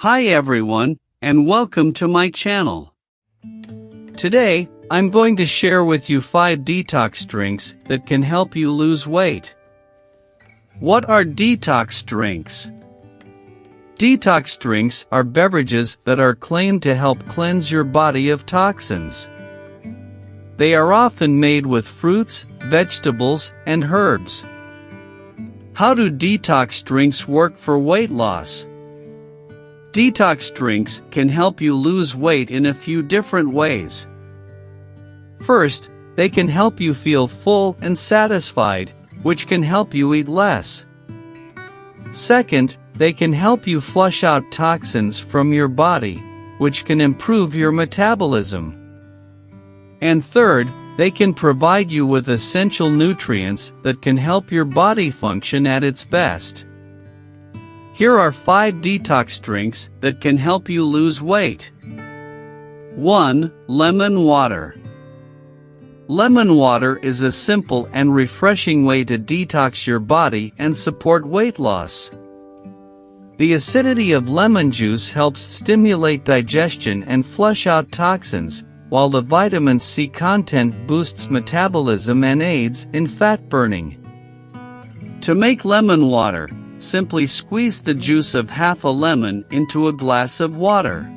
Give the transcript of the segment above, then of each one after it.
Hi everyone, and welcome to my channel. Today, I'm going to share with you 5 detox drinks that can help you lose weight. What are detox drinks? Detox drinks are beverages that are claimed to help cleanse your body of toxins. They are often made with fruits, vegetables, and herbs. How do detox drinks work for weight loss? Detox drinks can help you lose weight in a few different ways. First, they can help you feel full and satisfied, which can help you eat less. Second, they can help you flush out toxins from your body, which can improve your metabolism. And third, they can provide you with essential nutrients that can help your body function at its best. Here are 5 detox drinks that can help you lose weight. 1. Lemon water. Lemon water is a simple and refreshing way to detox your body and support weight loss. The acidity of lemon juice helps stimulate digestion and flush out toxins, while the vitamin C content boosts metabolism and aids in fat burning. To make lemon water, simply squeeze the juice of half a lemon into a glass of water.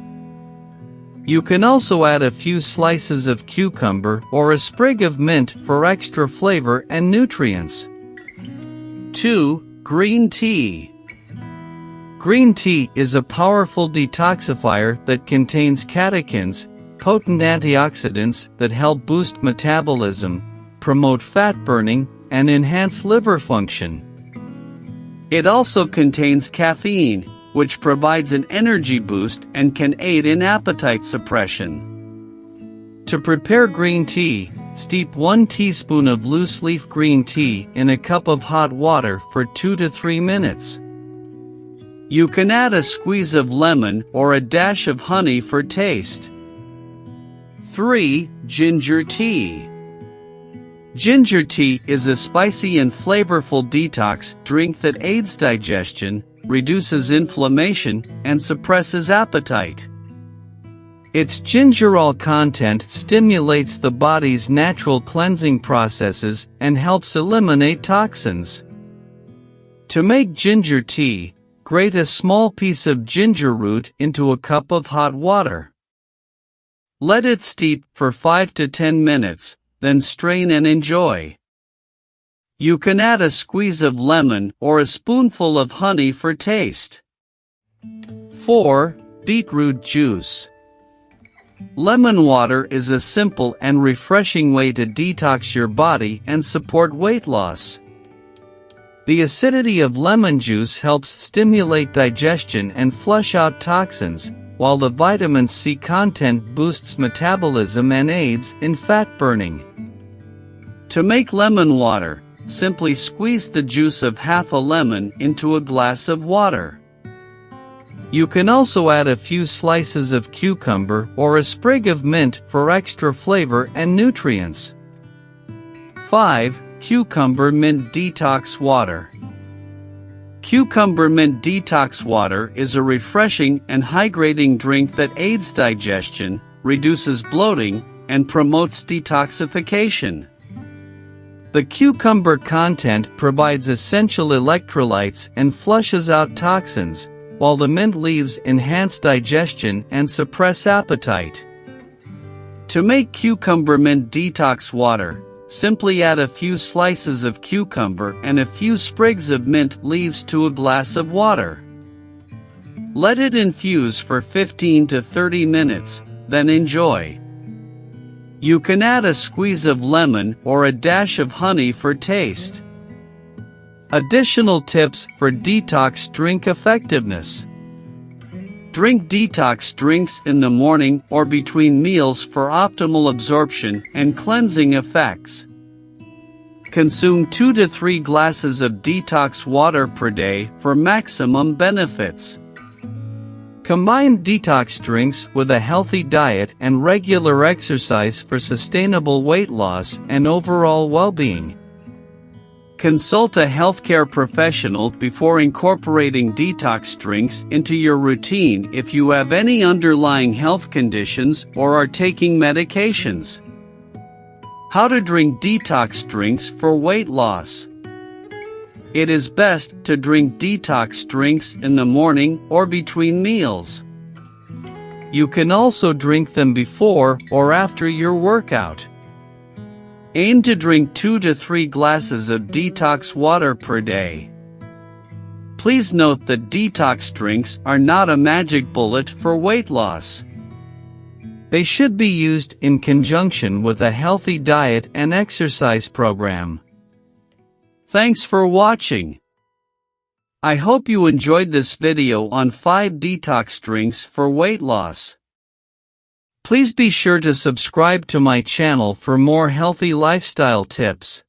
You can also add a few slices of cucumber or a sprig of mint for extra flavor and nutrients. 2. Green tea. Green tea is a powerful detoxifier that contains catechins, potent antioxidants that help boost metabolism, promote fat burning, and enhance liver function. It also contains caffeine, which provides an energy boost and can aid in appetite suppression. To prepare green tea, steep 1 teaspoon of loose-leaf green tea in a cup of hot water for 2 to 3 minutes. You can add a squeeze of lemon or a dash of honey for taste. 3. Ginger tea. Ginger tea is a spicy and flavorful detox drink that aids digestion, reduces inflammation, and suppresses appetite. Its gingerol content stimulates the body's natural cleansing processes and helps eliminate toxins. To make ginger tea, grate a small piece of ginger root into a cup of hot water. Let it steep for 5 to 10 minutes, then strain and enjoy. You can add a squeeze of lemon or a spoonful of honey for taste. 4. Beetroot juice. Lemon water is a simple and refreshing way to detox your body and support weight loss. The acidity of lemon juice helps stimulate digestion and flush out toxins, while the vitamin C content boosts metabolism and aids in fat burning. To make lemon water, simply squeeze the juice of half a lemon into a glass of water. You can also add a few slices of cucumber or a sprig of mint for extra flavor and nutrients. 5. Cucumber mint detox water. Cucumber mint detox water is a refreshing and hydrating drink that aids digestion, reduces bloating, and promotes detoxification. The cucumber content provides essential electrolytes and flushes out toxins, while the mint leaves enhance digestion and suppress appetite. To make cucumber mint detox water, simply add a few slices of cucumber and a few sprigs of mint leaves to a glass of water. Let it infuse for 15 to 30 minutes, then enjoy. You can add a squeeze of lemon or a dash of honey for taste. Additional tips for detox drink effectiveness. Drink detox drinks in the morning or between meals for optimal absorption and cleansing effects. Consume 2 to 3 glasses of detox water per day for maximum benefits. Combine detox drinks with a healthy diet and regular exercise for sustainable weight loss and overall well-being. Consult a healthcare professional before incorporating detox drinks into your routine if you have any underlying health conditions or are taking medications. How to drink detox drinks for weight loss. It is best to drink detox drinks in the morning or between meals. You can also drink them before or after your workout. Aim to drink 2 to 3 glasses of detox water per day. Please note that detox drinks are not a magic bullet for weight loss. They should be used in conjunction with a healthy diet and exercise program. Thanks for watching. I hope you enjoyed this video on 5 detox drinks for weight loss. Please be sure to subscribe to my channel for more healthy lifestyle tips.